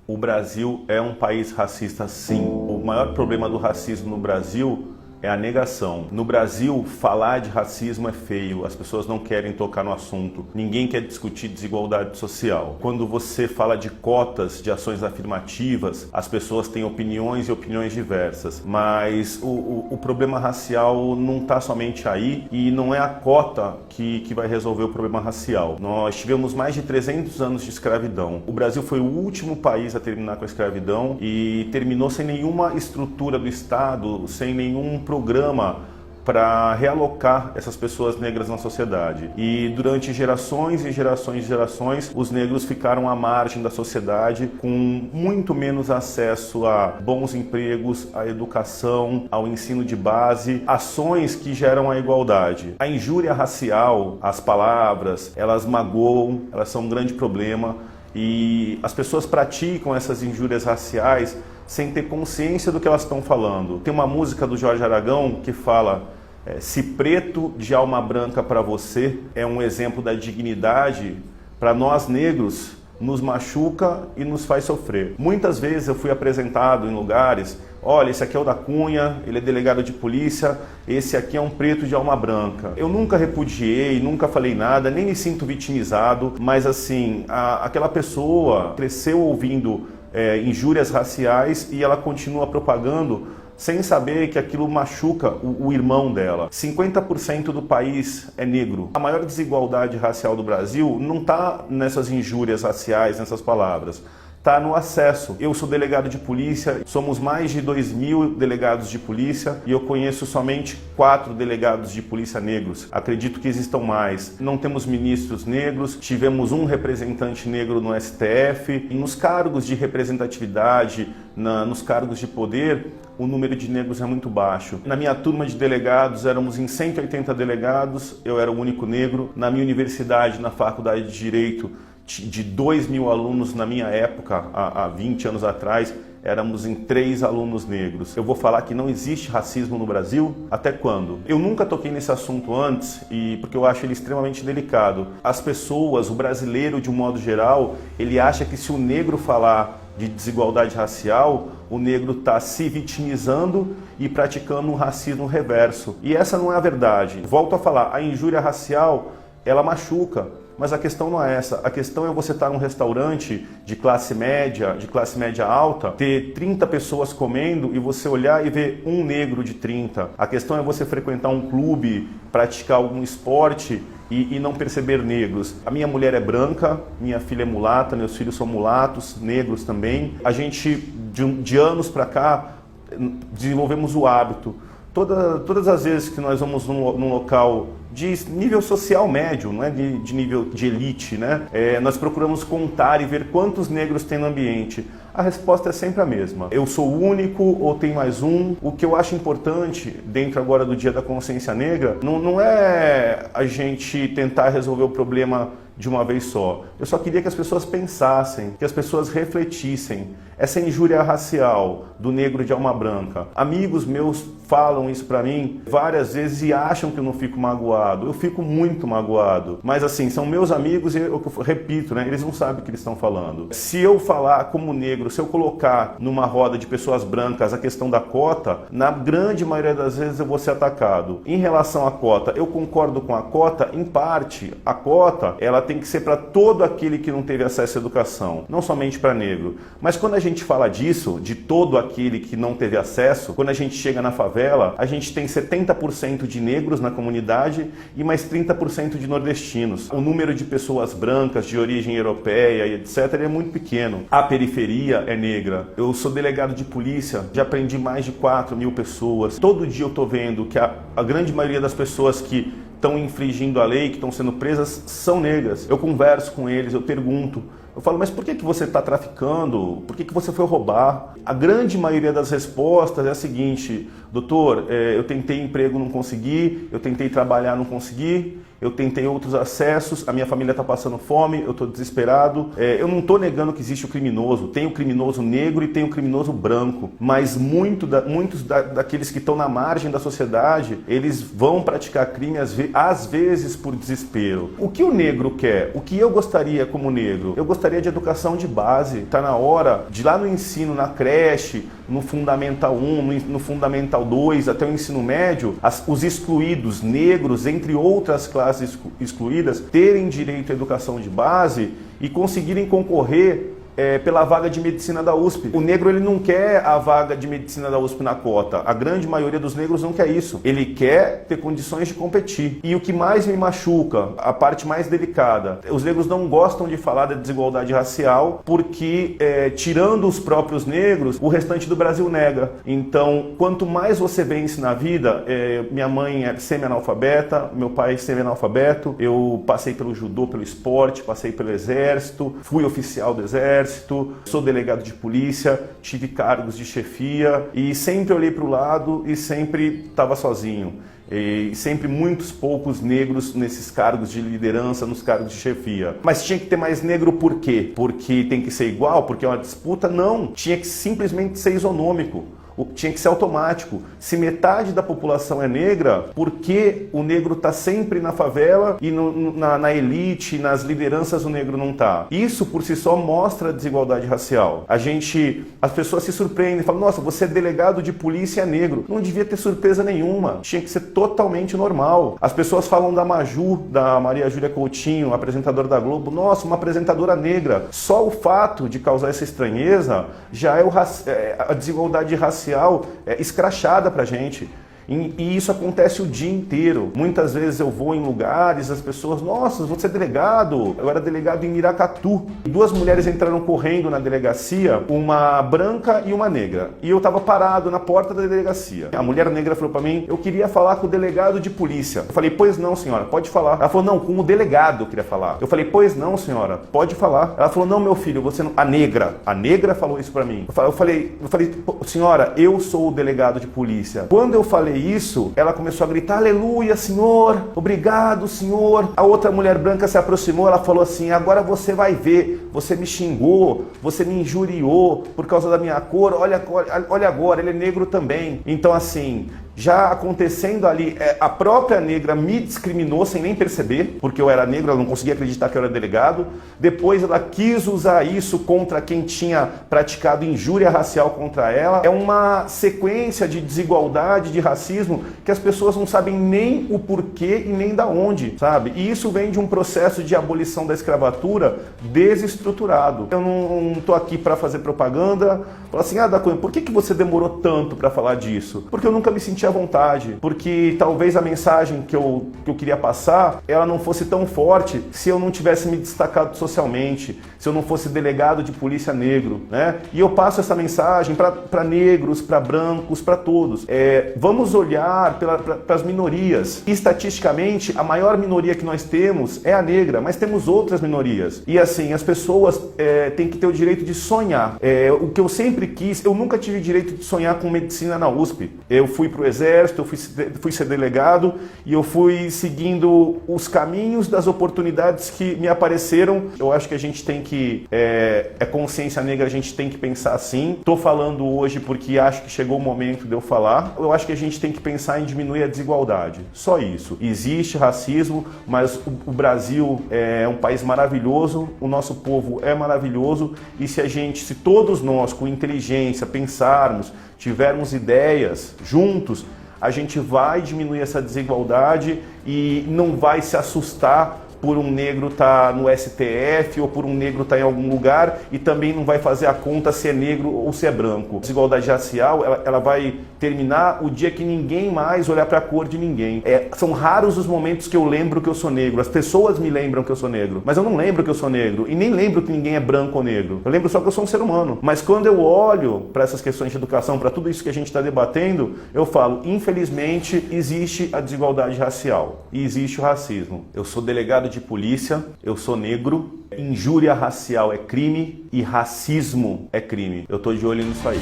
O Brasil é um país racista, sim. O maior problema do racismo no Brasil é a negação. No Brasil, falar de racismo é feio, as pessoas não querem tocar no assunto. Ninguém quer discutir desigualdade social. Quando você fala de cotas, de ações afirmativas, as pessoas têm opiniões e opiniões diversas. Mas o problema racial não está somente aí e não é a cota que vai resolver o problema racial. Nós tivemos mais de 300 anos de escravidão. O Brasil foi o último país a terminar com a escravidão e terminou sem nenhuma estrutura do Estado, sem nenhum programa para realocar essas pessoas negras na sociedade. E durante gerações e gerações e gerações, os negros ficaram à margem da sociedade com muito menos acesso a bons empregos, à educação, ao ensino de base, ações que geram a igualdade. A injúria racial, as palavras, elas magoam, elas são um grande problema e as pessoas praticam essas injúrias raciais sem ter consciência do que elas estão falando. Tem uma música do Jorge Aragão que fala: se preto de alma branca para você é um exemplo da dignidade, para nós negros nos machuca e nos faz sofrer. Muitas vezes eu fui apresentado em lugares: olha, esse aqui é o da Cunha, ele é delegado de polícia, esse aqui é um preto de alma branca. Eu nunca repudiei, nunca falei nada, nem me sinto vitimizado, mas assim, aquela pessoa cresceu ouvindo injúrias raciais e ela continua propagando sem saber que aquilo machuca o irmão dela. 50% do país é negro. A maior desigualdade racial do Brasil não está nessas injúrias raciais, nessas palavras. Está no acesso. Eu sou delegado de polícia, somos mais de 2.000 delegados de polícia e eu conheço somente 4 delegados de polícia negros. Acredito que existam mais. Não temos ministros negros, tivemos um representante negro no STF e nos cargos de representatividade, nos cargos de poder, o número de negros é muito baixo. Na minha turma de delegados, éramos em 180 delegados, eu era o único negro. Na minha universidade, na faculdade de Direito, de 2.000 alunos na minha época, há 20 anos atrás, éramos em 3 alunos negros. Eu vou falar que não existe racismo no Brasil? Até quando? Eu nunca toquei nesse assunto antes, porque eu acho ele extremamente delicado. As pessoas, o brasileiro de um modo geral, ele acha que se o negro falar de desigualdade racial, o negro está se vitimizando e praticando um racismo reverso. E essa não é a verdade. Volto a falar, a injúria racial, ela machuca. Mas a questão não é essa, a questão é você estar num restaurante de classe média alta, ter 30 pessoas comendo e você olhar e ver um negro de 30. A questão é você frequentar um clube, praticar algum esporte e não perceber negros. A minha mulher é branca, minha filha é mulata, meus filhos são mulatos, negros também. A gente, de anos para cá, desenvolvemos o hábito. Todas as vezes que nós vamos num local de nível social médio, não é de nível de elite, né? Nós procuramos contar e ver quantos negros tem no ambiente. A resposta é sempre a mesma. Eu sou o único ou tem mais um? O que eu acho importante, dentro agora do Dia da Consciência Negra, não é a gente tentar resolver o problema de uma vez só. Eu só queria que as pessoas pensassem, que as pessoas refletissem. Essa injúria racial do negro de alma branca. Amigos meus falam isso pra mim várias vezes e acham que eu não fico magoado. Eu fico muito magoado. Mas assim, são meus amigos e eu repito, né? Eles não sabem o que eles estão falando. Se eu falar como negro, se eu colocar numa roda de pessoas brancas a questão da cota, na grande maioria das vezes eu vou ser atacado. Em relação à cota, eu concordo com a cota em parte. A cota, ela tem que ser para todo aquele que não teve acesso à educação, não somente para negro. Mas quando a gente fala disso, de todo aquele que não teve acesso, quando a gente chega na favela, a gente tem 70% de negros na comunidade e mais 30% de nordestinos. O número de pessoas brancas, de origem europeia e etc. é muito pequeno. A periferia é negra. Eu sou delegado de polícia, já aprendi mais de 4.000 pessoas. Todo dia eu estou vendo que a grande maioria das pessoas que estão infringindo a lei, que estão sendo presas, são negras. Eu converso com eles, eu pergunto. Eu falo, mas por que você está traficando? Por que você foi roubar? A grande maioria das respostas é a seguinte: doutor, eu tentei emprego, não consegui, eu tentei trabalhar, não consegui, eu tentei outros acessos, a minha família está passando fome, eu estou desesperado. Eu não estou negando que existe o criminoso, tem o criminoso negro e tem o criminoso branco, mas muitos daqueles que estão na margem da sociedade, eles vão praticar crime às vezes por desespero. O que o negro quer? O que eu gostaria como negro? Eu gostaria de educação de base. Está na hora de lá no ensino, na creche, no Fundamental 1, no Fundamental 2, até o ensino médio, os excluídos, negros, entre outras classes excluídas, terem direito à educação de base e conseguirem concorrer pela vaga de medicina da USP. O negro, ele não quer a vaga de medicina da USP na cota. A grande maioria dos negros não quer isso. Ele quer ter condições de competir. E o que mais me machuca, a parte mais delicada, os negros não gostam de falar da desigualdade racial porque, tirando os próprios negros, o restante do Brasil nega. Então, quanto mais você vence na vida, minha mãe é semi-analfabeta, meu pai é semi-analfabeto, eu passei pelo judô, pelo esporte, passei pelo exército, fui oficial do exército, sou delegado de polícia, tive cargos de chefia e sempre olhei para o lado e sempre estava sozinho. E sempre muitos poucos negros nesses cargos de liderança, nos cargos de chefia. Mas tinha que ter mais negro por quê? Porque tem que ser igual? Porque é uma disputa? Não. Tinha que simplesmente ser isonômico. Tinha que ser automático. Se metade da população é negra, por que o negro está sempre na favela e na elite, nas lideranças o negro não está? Isso por si só mostra a desigualdade racial. As pessoas se surpreendem, falam, nossa, você é delegado de polícia negro. Não devia ter surpresa nenhuma. Tinha que ser totalmente normal. As pessoas falam da Maju, da Maria Júlia Coutinho, apresentadora da Globo. Nossa, uma apresentadora negra. Só o fato de causar essa estranheza já é a desigualdade racial escrachada pra gente. E isso acontece o dia inteiro. Muitas vezes eu vou em lugares, as pessoas, nossa, você é delegado? Eu era delegado em Miracatu. 2 mulheres entraram correndo na delegacia, uma branca e uma negra. E eu estava parado na porta da delegacia. A mulher negra falou para mim, eu queria falar com o delegado de polícia. Eu falei, pois não, senhora, pode falar. Ela falou, não, com o delegado eu queria falar. Eu falei, pois não, senhora, pode falar. Ela falou, não, meu filho, você não... A negra falou isso para mim. Eu falei, senhora, eu sou o delegado de polícia. Quando eu falei isso, ela começou a gritar, aleluia, senhor, obrigado, senhor. A outra mulher branca se aproximou, ela falou assim, agora você vai ver, você me xingou, você me injuriou por causa da minha cor, olha agora, ele é negro também. Então assim, já acontecendo ali, a própria negra me discriminou sem nem perceber, porque eu era negro, ela não conseguia acreditar que eu era delegado. Depois ela quis usar isso contra quem tinha praticado injúria racial contra ela. É uma sequência de desigualdade, de racismo, que as pessoas não sabem nem o porquê e nem da onde, sabe? E isso vem de um processo de abolição da escravatura desestruturado. Eu não estou aqui para fazer propaganda, falar assim, Da Cunha, por que você demorou tanto para falar disso? Porque eu nunca me senti à vontade, porque talvez a mensagem que eu queria passar, ela não fosse tão forte se eu não tivesse me destacado socialmente, se eu não fosse delegado de polícia negro, né? E eu passo essa mensagem para negros, para brancos, para todos. Vamos olhar para as minorias. Estatisticamente, a maior minoria que nós temos é a negra, mas temos outras minorias. E assim, as pessoas têm que ter o direito de sonhar. O que eu sempre quis, eu nunca tive direito de sonhar com medicina na USP. Eu fui para o exército, eu fui ser delegado e eu fui seguindo os caminhos das oportunidades que me apareceram. Eu acho que a gente tem que, consciência negra, a gente tem que pensar assim. Estou falando hoje porque acho que chegou o momento de eu falar. Eu acho que a gente tem que pensar em diminuir a desigualdade. Só isso. Existe racismo, mas o Brasil é um país maravilhoso, o nosso povo é maravilhoso e se todos nós com inteligência pensarmos, tivermos ideias juntos, a gente vai diminuir essa desigualdade e não vai se assustar por um negro estar no STF ou por um negro estar em algum lugar e também não vai fazer a conta se é negro ou se é branco. A desigualdade racial, ela vai terminar o dia que ninguém mais olhar para a cor de ninguém. São raros os momentos que eu lembro que eu sou negro. As pessoas me lembram que eu sou negro, mas eu não lembro que eu sou negro e nem lembro que ninguém é branco ou negro. Eu lembro só que eu sou um ser humano. Mas quando eu olho para essas questões de educação, para tudo isso que a gente está debatendo, eu falo, infelizmente, existe a desigualdade racial e existe o racismo. Eu sou delegado de polícia, eu sou negro, injúria racial é crime e racismo é crime. Eu tô de olho nisso aí.